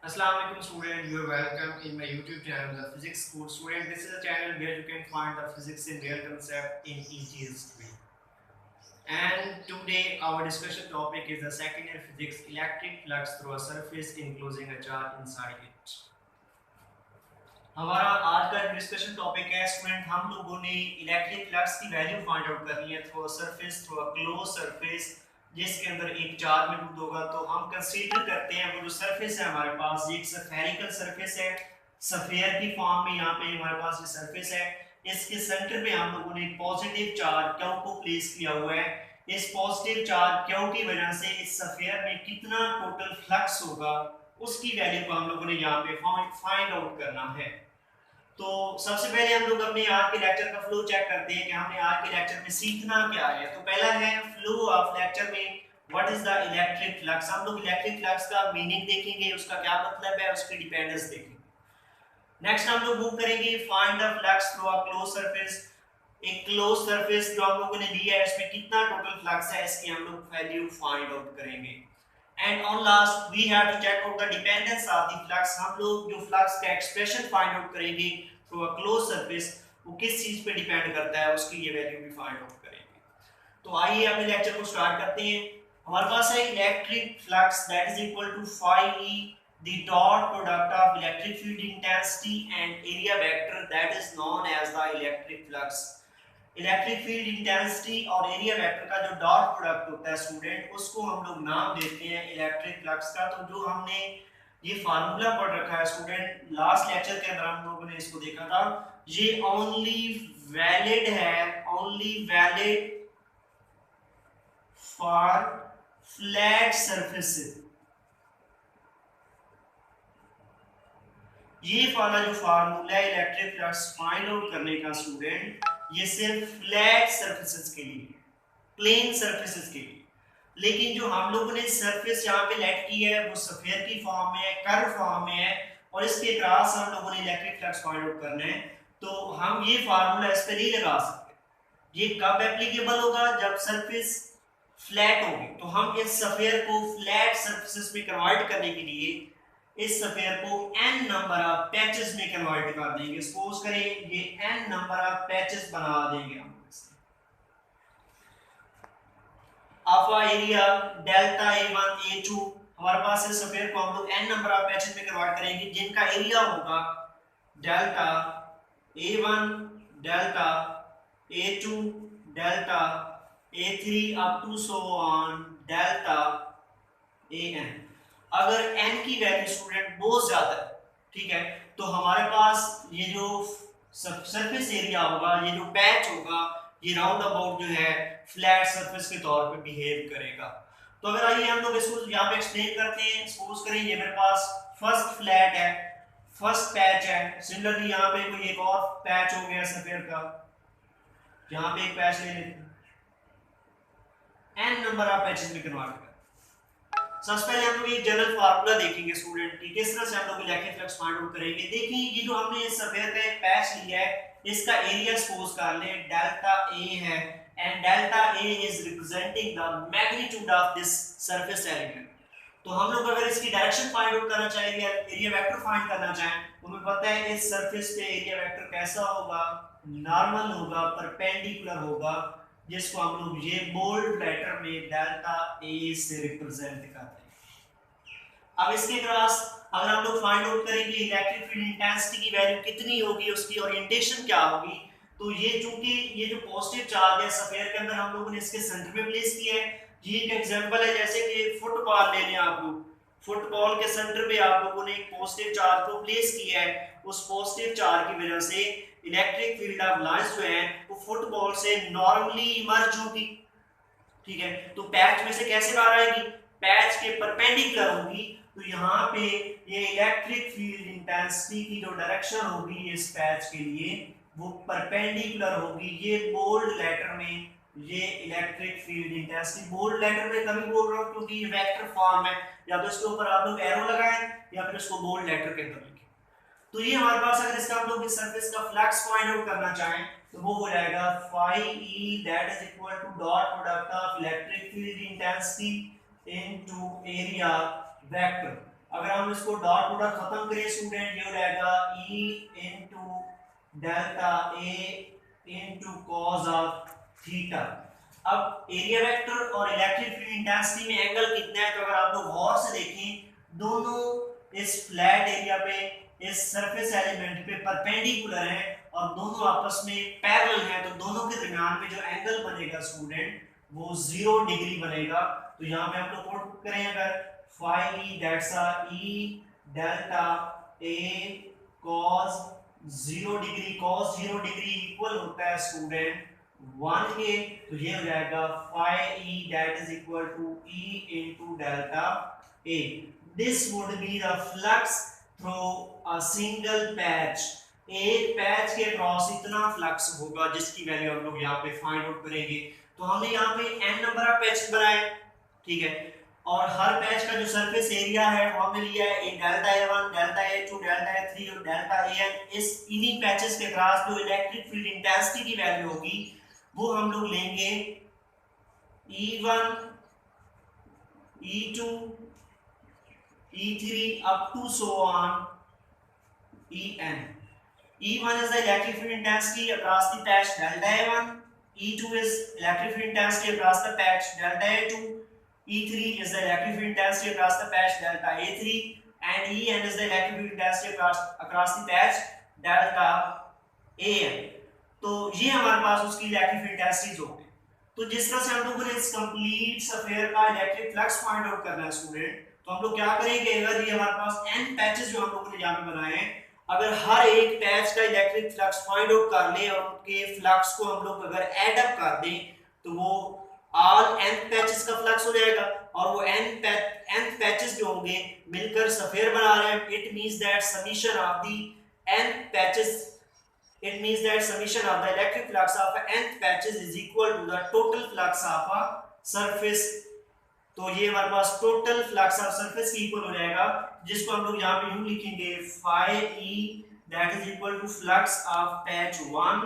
Assalamu alaikum student, you are welcome in my YouTube channel, The Physics School. Student, this is a channel where you can find the physics in real concept in easiest way. And today our discussion topic is the second year physics, electric flux through a surface enclosing a charge inside it. हमारा आज का discussion topic है student, हम लोगों ने electric flux की value find out करनी है through a surface, through a close surface जिसके अंदर एक चार्ज मौजूद होगा। तो हम कंसीडर करते हैं वो जो सरफेस है हमारे पास, ये एक स्फेरिकल सरफेस है, स्फीयर की फॉर्म में यहाँ पे हमारे पास ये सरफेस है। इसके सेंटर पे हम लोगों ने एक पॉजिटिव चार्ज क्यू को प्लेस किया हुआ है। इस पॉजिटिव चार्ज क्यू की वजह से इस स्फीयर में कितना टोटल फ्लक्स होगा उसकी वैल्यू को हम लोगों ने यहाँ पे फाइंड आउट करना है। तो सबसे पहले हम लोग अपने आज के लेक्चर का फ्लो चेक करते हैं कि हमने आज के लेक्चर में सीखना क्या है। तो पहला है फ्लो ऑफ लेक्चर में what is the electric flux. हम लोग इलेक्ट्रिक फ्लक्स का मीनिंग देखेंगे, उसका क्या मतलब है, उसकी डिपेंडेंस देखेंगे। नेक्स्ट हम लोग मूव करेंगे find the flux through a close surface. एक क्लोज सरफेस जो हम लोगों ने लिया है इसमें कितना टोटल फ्लक्स है इसकी हम लोग वैल्यू फाइंड आउट करेंगे। And on last we have to check out the dependence of the flux. हम लोग जो फ्लक्स का एक्सप्रेशन फाइंड आउट करेंगे थ्रू अ क्लोज सरफेस वो किस चीज पे डिपेंड करता है उसकी ये वैल्यू भी फाइंड आउट करेंगे। तो आइए अपने लेक्चर को स्टार्ट करते हैं। हमारे पास है electric flux that is equal to phi e the dot product of electric field intensity and area vector that is known as the electric flux। Electric field intensity और एरिया वेक्टर का जो dot product होता है student, उसको हम लोग नाम देते हैं इलेक्ट्रिक फ्लक्स का। तो जो हमने ये फार्मूला पढ़ रखा है स्टूडेंट, लास्ट लेक्चर के अंदर हम लोगों ने इसको देखा था, ये ओनली वैलिड है, only valid for flat surfaces. ये वाला जो फार्मूला है इलेक्ट्रिक फ्लक्स फाइंड आउट करने का स्टूडेंट, ये सिर्फ फ्लैट सरफेसेस के लिए, प्लेन सरफेसेस के लिए। लेकिन जो हम लोगों ने सरफेस यहाँ पे लेट की है वो स्फीयर की फॉर्म में है, कर्व फॉर्म में है, और इसके क्रॉस हम लोगों ने इलेक्ट्रिक फ्लक्स फाइंड आउट करना है। तो हम ये फार्मूला इस पे नहीं लगा सकते। ये कब एप्लीकेबल होगा, जब सरफेस फ्लैट होगी। तो हम इस स्फीयर को फ्लैट सरफेसेस में कन्वर्ट करने के लिए इस स्फीयर को n नंबर ऑफ पैचेस में कन्वर्ट कर देंगे। सपोज करें ये n नंबर ऑफ पैचेस बना देंगे हम इससे। Alpha area delta a1 a2, हमारे पास इस स्फीयर को हम लोग n नंबर ऑफ पैचेस में कन्वर्ट करेंगे जिनका एरिया होगा delta a1 delta a2 delta a3 up to so on delta an। अगर n की वैल्यू स्टूडेंट बहुत ज्यादा है, ठीक है, तो हमारे पास ये जो सरफेस एरिया होगा, ये जो पैच होगा, ये राउंड अबाउट जो है फ्लैट सरफेस के तौर पे बिहेव करेगा। तो अगर आइए हम लोग इसको यहाँ पे एक्सप्लेन करते हैं। सपोज करें ये मेरे पास फर्स्ट फ्लैट है, फर्स्ट पैच है। सिमिलरली यहाँ पे कोई एक और पैच हो गया सफेयर का, यहाँ पे एक पैच ले लेते हैं, n नंबर ऑफ पैचेस में कन्वर्ट। सबसे पहले हम लोग ये जनरल फार्मूला देखेंगे स्टूडेंट की किस तरह से हम लोग इलेक्ट्रिक फ्लक्स फाइंड आउट करेंगे। देखिए ये जो हमने इस स्फीयर का एक पैच लिया है, इसका एरिया सपोज कर ले डेल्टा a है, and delta a is representing the magnitude of this surface element. तो हम लोग अगर इसकी डायरेक्शन फाइंड आउट करना चाहें या एरिया वेक्टर फाइंड करना चाहें, तो हमें पता है इस सरफेस पे एरिया वेक्टर कैसा होगा, नॉर्मल होगा, परपेंडिकुलर होगा, जिसको हम लोग ये बोल्ड लेटर में डेल्टा a से रिप्रेजेंट करते हैं। अब इसके क्रॉस अगर हम लोग फाइंड आउट करेंगे इलेक्ट्रिक फील्ड इंटेंसिटी की वैल्यू कितनी होगी, उसकी ओरिएंटेशन क्या होगी, तो ये चूंकि ये जो पॉजिटिव चार्ज है स्फीयर के अंदर हम लोगों ने इसके सेंटर में प्लेस किया है। ये एक एग्जांपल है, जैसे कि फुटबॉल ले लें आप लोग, फुटबॉल के सेंटर पे आप लोगों ने एक पॉजिटिव चार्ज को प्लेस किया है। उस पॉजिटिव चार्ज की वजह से इलेक्ट्रिक फील्ड ऑफ लाइंस जो है वो फुटबॉल से नॉर्मली इमर्ज होगी, ठीक है। तो पैच में से कैसे बाहर आएगी, पैच के परपेंडिकुलर होगी। तो यहाँ पे ये इलेक्ट्रिक फील्ड इंटेंसिटी की जो डायरेक्शन होगी इस पैच के लिए वो परपेंडिकुलर होगी। ये बोल्ड लेटर में ये electric field intensity, bold letter में तभी बोल रहा हूँ क्योंकि ये वेक्टर फॉर्म है, या तो इसके ऊपर आप लोग एरो लगाएं या फिर इसको बोल्ड लेटर के अंदर लिखें। तो ये हमारे पास अगर इसका हम लोग इस सरफेस का फ्लक्स फाइंड आउट करना चाहें तो वो हो जाएगा phi e that is equal to dot product of electric field intensity into area vector. अगर हम इसको डॉट प्रोडक्ट खत्म करें स्टूडेंट, ये हो जाएगा E into delta A into cos of theta. अब एरिया वेक्टर और इलेक्ट्रिक फील्ड इंटेंसिटी में एंगल कितना है, तो अगर आप लोग गौर से देखें दोनों इस फ्लैट एरिया पे इस सरफेस एलिमेंट पे परपेंडिकुलर है और दोनों आपस में पैरेलल हैं, तो दोनों के दरमियान में जो एंगल बनेगा स्टूडेंट वो 0 डिग्री बनेगा। तो यहाँ पे हम लोग पुट करें अगर phi E that's E delta A cos 0 degree, cos 0 degree equal होता है स्टूडेंट 1 के, तो ये हो जाएगा phi E that is equal to E into delta A। This would be the flux through a single patch. एक patch के cross इतना फ्लक्स होगा जिसकी वैल्यू हम लोग यहाँ पे फाइंड आउट करेंगे। तो हमने यहाँ पे n नंबर ऑफ पैच बनाए, ठीक है, और हर पैच का जो सरफेस एरिया है वो हमने लिया है delta A1, delta A2, delta A3 और डेल्टा AN। इस इन्हीं पैचेस के क्रॉस जो इलेक्ट्रिक फील्ड इंटेंसिटी की वैल्यू होगी वो हम लोग लेंगे E1, E2, E3 up to so on En। E1 is the electric field intensity across the patch delta A1, E2 is electric field intensity across the patch delta A2, E3 is the electric field intensity across the patch delta A3, and En is the electric field intensity across the patch delta AN। तो ये हमारे पास उसकी electric field intensities हो गई। तो जिस तरह से हम लोगों ने इस कंप्लीट स्फीयर का इलेक्ट्रिक फ्लक्स फाइंड आउट करना है स्टूडेंट, तो हम लोग क्या करेंगे, अगर ये हमारे पास n पैचेस जो हम लोगों ने यहाँ पे बनाए हैं, अगर हर एक पैच का इलेक्ट्रिक फ्लक्स फाइंड आउट कर लें और उनके फ्लक्स को हम लोग अगर ऐड अप कर दें तो वो ऑल n पैचेस का फ्लक्स हो जाएगा और वो n पैचेस जो होंगे मिलकर स्फीयर बना रहे हैं। It means that summation of the n patches, it means that summation of the electric flux of nth patches is equal to the total flux of a surface। तो ये हमारे पास टोटल फ्लक्स ऑफ सरफेस की equal हो जाएगा, जिसको हम लोग यहाँ पे यूं लिखेंगे phi E that is equal to flux of patch 1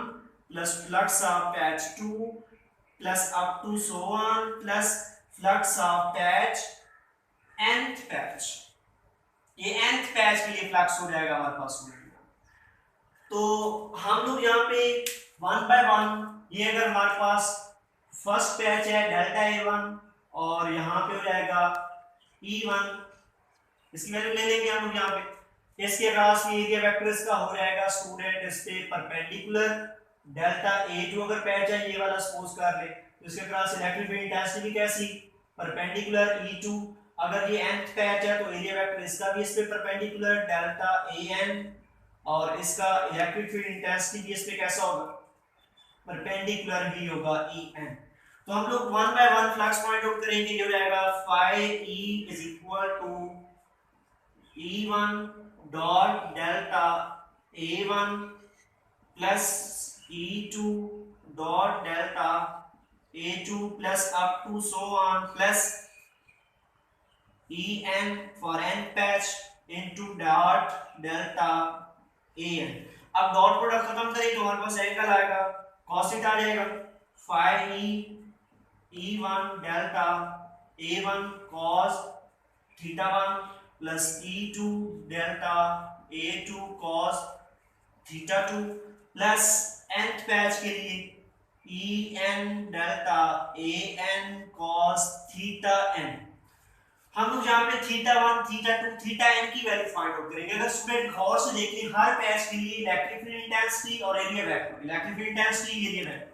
plus flux of patch 2 plus up to so on plus flux of patch nth patch. ये nth पैच के लिए फ्लक्स हो जाएगा हमारे पास। तो हम लोग यहाँ पे 1 बाय 1, ये अगर हमारे पास फर्स्ट पैच है डेल्टा A1 और यहाँ पे हो जाएगा E1, इसकी वैल्यू ले लेंगे हम लोग यहाँ पे। इसके अक्रॉस में एरिया वेक्टर इसका हो जाएगा स्टूडेंट इस पे परपेंडिकुलर डेल्टा A2 अगर पैच है ये वाला सपोज कर ले, तो इसके अक्रॉस इलेक्ट्रिक फील्ड इंटेंसिटी भी कैसी परपेंडिकुलर E2। अगर ये nth पैच है तो एरिया वेक्टर इसका भी इस पे परपेंडिकुलर डेल्टा AN और इसका इलेक्ट्रिक फील्ड इंटेंसिटी भी इस पे कैसा होगा परपेंडिकुलर ही होगा En। तो हम लोग 1 बाय 1 फ्लक्स फाइंड आउट करेंगे, ये हो जाएगा phi E is equal to E1 dot delta A1 plus E2 dot delta A2 plus up to so on plus En for n patch into dot delta AN। अब dot product खत्म करें तो हमारे पास एंगल आएगा cos theta आ जाएगा phi E1 delta A1 cos theta 1 plus E2 delta A2 cos theta 2 plus nth patch के लिए En delta AN cos theta n। हम लोग यहाँ पे थीटा 1, थीटा 2, थीटा n की वैल्यू फाइंड आउट करेंगे। अगर स्टूडेंट गौर से देखें हर पैच के लिए इलेक्ट्रिक फील्ड इंटेंसिटी और area vector, electric field intensity area vector,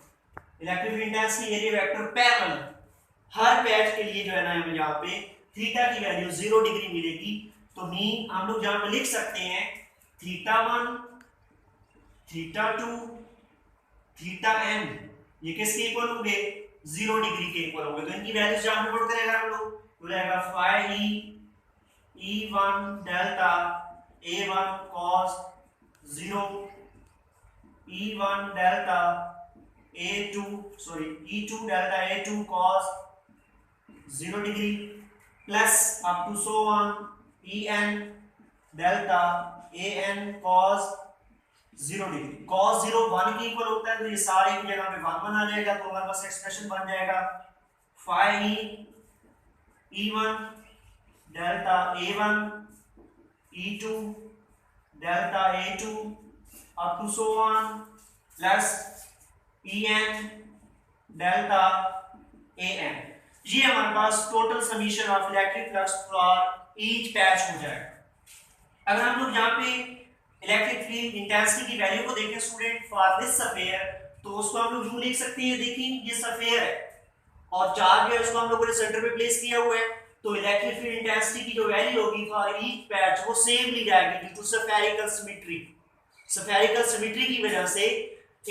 electric field intensity area vector parallel हर पैच के लिए जो है ना हमें यहाँ पे थीटा की वैल्यू 0 डिग्री मिलेगी। तो मीन हम लोग यहाँ पे लिख सकते हैं थीटा 1, थीटा 2, थीटा n ये किसके इक्वल होंगे 0 डिग्री के इक्वल होंगे। तो इनकी वैल्यू जहाँ पे पुट करेंगे हम लोग तो रहेगा phi E1 delta A1 cos 0 E1 delta A2 E2 delta A2 cos 0 degree plus up to so on En delta AN cos 0 degree. cos 0 1 के इक्वल होता है, तो ये सारे की जगह पे 1 बना जाएगा, तो हमारे पास एक्सप्रेशन बन जाएगा phi E1 delta A1 E2 delta A2 up to so on plus En delta An। ये हमारे पास total summation of electric flux for each patch हो जाएगा। अगर हम लोग यहाँ पे इलेक्ट्रिक फील्ड इंटेंसिटी की वैल्यू को देखें स्टूडेंट फॉर दिस स्फीयर, तो उसको हम लोग यूं लिख सकते हैं। देखिए ये स्फीयर है और चार्ज है, उसको हम लोगों ने सेंटर पे प्लेस किया हुआ है, तो इलेक्ट्रिक फील्ड इंटेंसिटी की जो वैल्यू होगी फॉर ईच पैच वो सेम ली जाएगी due to spherical symmetry. Spherical symmetry की वजह से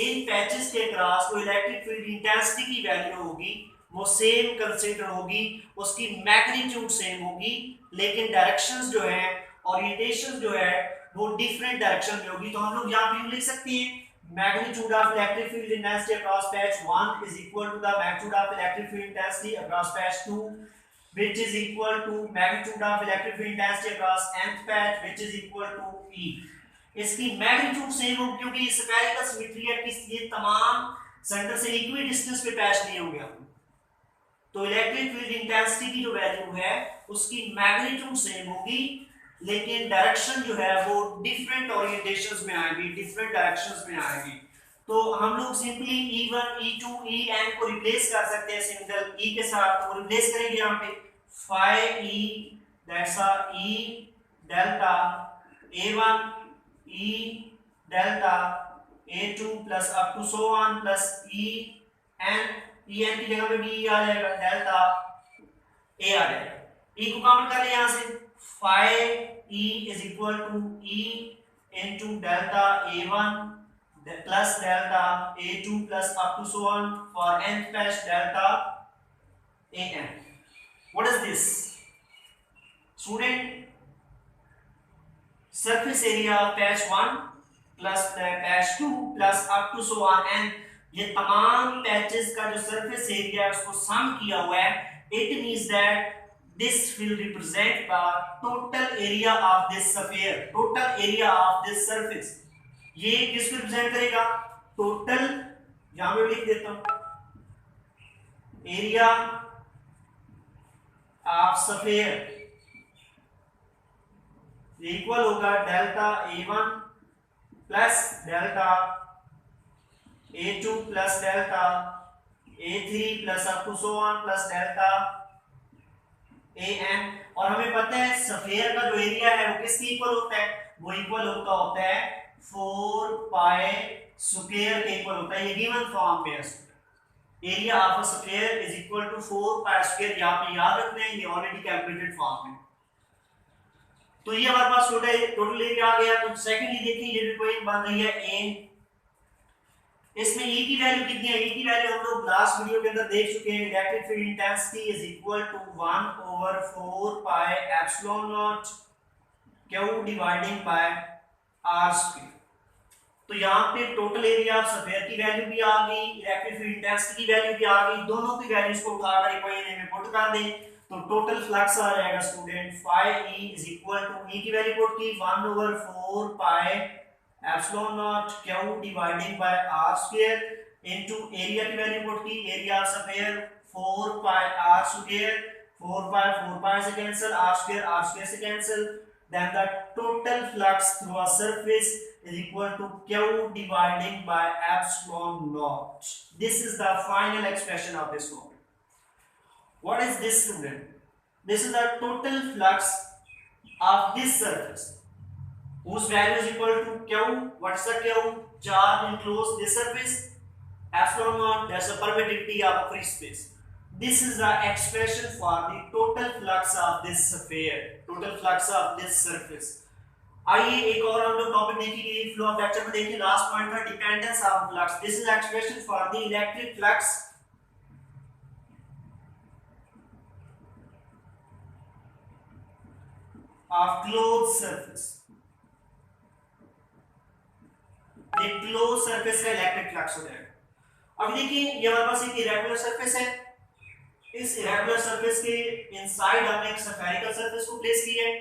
इन पैचेस के अक्रॉस जो इलेक्ट्रिक फील्ड इंटेंसिटी की वैल्यू होगी वो सेम कंसीडर होगी, उसकी मैग्नीट्यूड सेम होगी, लेकिन डायरेक्शंस जो है, ओरिएंटेशन जो है वो डिफरेंट डायरेक्शन में होगी। तो हम लोग यहाँ पे लिख सकते हैं magnitude of electric field intensity across patch 1 is equal to the magnitude of electric field intensity across patch 2, which is equal to magnitude of electric field intensity across nth patch, which is equal to E। इसकी magnitude same होगी क्योंकि spherical symmetry है कि ये तमाम centre से equi distance पे patch लिए होंगे हम। तो इलेक्ट्रिक फील्ड इंटेंसिटी की जो वैल्यू है उसकी मैग्नीट्यूड सेम होगी, लेकिन डायरेक्शन जो है वो डिफरेंट ओरिएंटेशंस में आएगी, डिफरेंट डायरेक्शंस में आएगी। तो हम लोग सिंपली E1 E2 En को रिप्लेस कर सकते हैं सिंगल E के साथ। तो रिप्लेस करेंगे यहाँ पे phi E that's E delta A1 E delta A2 plus up to so on plus En की जगह पे भी आ जाएगा, डेल्टा A आ जाएगा। E को काउंट कर ले यहाँ से, phi E is equal to E into delta A1 plus delta A2 plus up to so on for nth patch delta An। What is this? Student, surface area of patch 1 plus patch 2 plus up to so on, and ये तमाम patches का जो surface area है उसको सम किया हुआ है। It means that this will represent the total area of this sphere, total area of this surface। ये किसको रिप्रेजेंट करेगा? टोटल, यहां पे लिख देता हूं, एरिया ऑफ स्फीयर इक्वल होगा delta A1 plus delta A2 plus delta A3 plus up to so on plus delta An। और हमें पता है स्फीयर का जो एरिया है वो किसके इक्वल होता है? वो इक्वल होता है 4 पाई स्क्वायर के इक्वल होता है। ये गिवन फॉर्म में है। Area of a sphere is equal to 4 pi square, यहां पे याद रखना है, ये ऑलरेडी कैलकुलेटेड फॉर्म है। तो ये हमारे पास टोटल एरिया आ गया। तो सेकंडली देखिए ये भी कोई बन रही है A, इसमें E की वैल्यू कितनी है? E की वैल्यू हम लोग लास्ट वीडियो के अंदर देख चुके हैं। Electric field intensity is equal to 1/4 pi epsilon not Q dividing by R square. तो यहाँ पे टोटल एरिया ऑफ स्फीयर की वैल्यू भी आ गई, इलेक्ट्रिक फील्ड इंटेंसिटी की वैल्यू भी आ गई, दोनों की वैल्यूज को उठाकर इक्वेशन में पुट कर दें तो टोटल फ्लक्स आ जाएगा student phi E is equal to, E की वैल्यू पुट की 1/4 pi epsilon not Q dividing by R square into area की वैल्यू पुट की, area of sphere 4 pi R square, 4 pi से कैंसिल, R स्क्वायर से cancel, then the total flux through a surface is equal to Q dividing by epsilon naught। This is the final expression of this formula। What is this, student? This is the total flux of this surface whose value is equal to Q। What is the Q? Charge enclosed this surface, epsilon naught, that's the permittivity of a free space। This is the expression for the total flux of this sphere, total flux of this surface। आइए एक और हम लोग topic देखेंगे flow of lecture में। देखिए last point था dependence of flux. This is expression for the electric flux of closed surface. ये क्लोज सरफेस का इलेक्ट्रिक फ्लक्स हो जाएगा। अब देखिए ये हमारे पास एक इरेगुलर सरफेस है, इस इरेगुलर सरफेस के इनसाइड हमने एक स्फेरिकल सरफेस को प्लेस किया है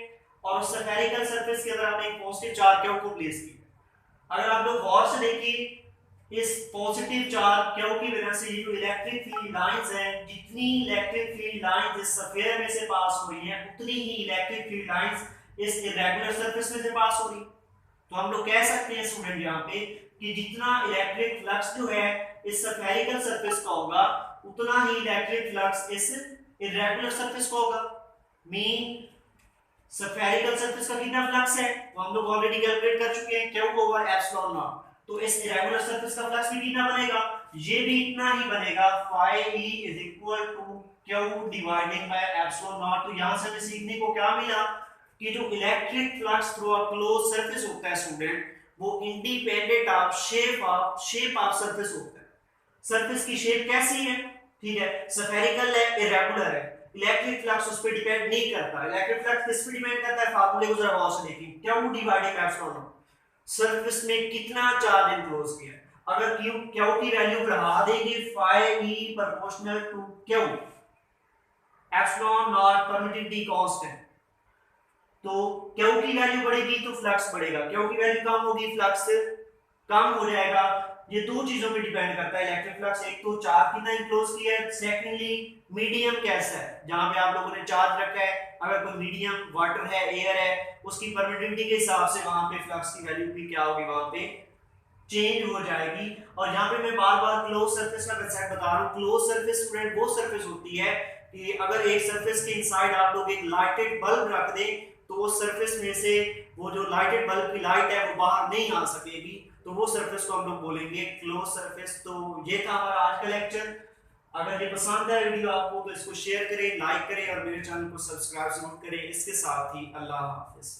और उस स्फेरिकल सरफेस के अंदर हमने एक पॉजिटिव चार्ज Q को प्लेस किया। अगर आप लोग गौर से देखिए इस पॉजिटिव चार्ज Q की वजह से ये जो इलेक्ट्रिक फील्ड लाइंस हैं, जितनी इलेक्ट्रिक फील्ड लाइंस इस स्फीयर में से पास हो रही हैं उतनी ही इलेक्ट्रिक फील्ड लाइंस इस इरेगुलर सरफेस में से पास हो रही। तो हम लोग कह सकते हैं स्टूडेंट यहाँ पे कि जितना इलेक्ट्रिक फ्लक्स जो है इस स्फेरिकल सरफेस का होगा उतना ही इलेक्ट्रिक फ्लक्स इस इरेगुलर सरफेस का होगा। मीन स्फेरिकल सरफेस का कितना फ्लक्स है तो हम लोग ऑलरेडी कैलकुलेट कर चुके हैं, क्यू ओवर एप्सिलॉन नॉट। तो इस इरेगुलर सरफेस का फ्लक्स भी कितना बनेगा, ये भी इतना ही बनेगा, phi e is equal to q divided by epsilon not. तो यहां से हमें सीखने को क्या मिला कि जो electric flux through a close surface होता है स्टूडेंट वो independent of shape of surface होता है। सरफेस की शेप कैसी है, ठीक है, स्फेरिकल है, इरेगुलर है, इलेक्ट्रिक फ्लक्स उस पर डिपेंड नहीं करता। इलेक्ट्रिक फ्लक्स किस पे डिपेंड करता है, फार्मूले को जरा गौर से देखें, q divided by epsilon not, surface में कितना चार्ज इनक्लोज किया। अगर q की वैल्यू बढ़ा देंगे phi e proportional to q, epsilon not permittivity constant, तो q की वैल्यू बढ़ेगी तो फ्लक्स बढ़ेगा, q की वैल्यू कम होगी फ्लक्स कम हो जाएगा। ये दो चीजों पे डिपेंड करता है इलेक्ट्रिक फ्लक्स, एक तो चार्ज कितना इनक्लोज किया है, सेकेंडली मीडियम कैसा है जहां पे आप लोगों ने चार्ज रखा है। अगर कोई मीडियम वाटर है, एयर है, उसकी परमिटिविटी के हिसाब से वहां पे फ्लक्स की वैल्यू भी क्या होगी, वहां पे चेंज हो जाएगी। और यहाँ पे मैं बार बार क्लोज सरफेस का कंसेप्ट बता रहा हूँ। क्लोज सरफेस स्टूडेंट वो सरफेस होती है कि अगर एक सरफेस के इनसाइड आप लोग एक लाइटेड बल्ब रख दें तो उस सरफेस में से वो जो लाइटेड बल्ब की लाइट है वो बाहर नहीं आ सकेगी, तो वो सरफेस को हम लोग बोलेंगे क्लोज सरफेस। तो ये था हमारा आज का लेक्चर। अगर ये पसंद है वीडियो आपको तो इसको शेयर करें, लाइक करें और मेरे चैनल को सब्सक्राइब जरूर करें। इसके साथ ही अल्लाह हाफिज।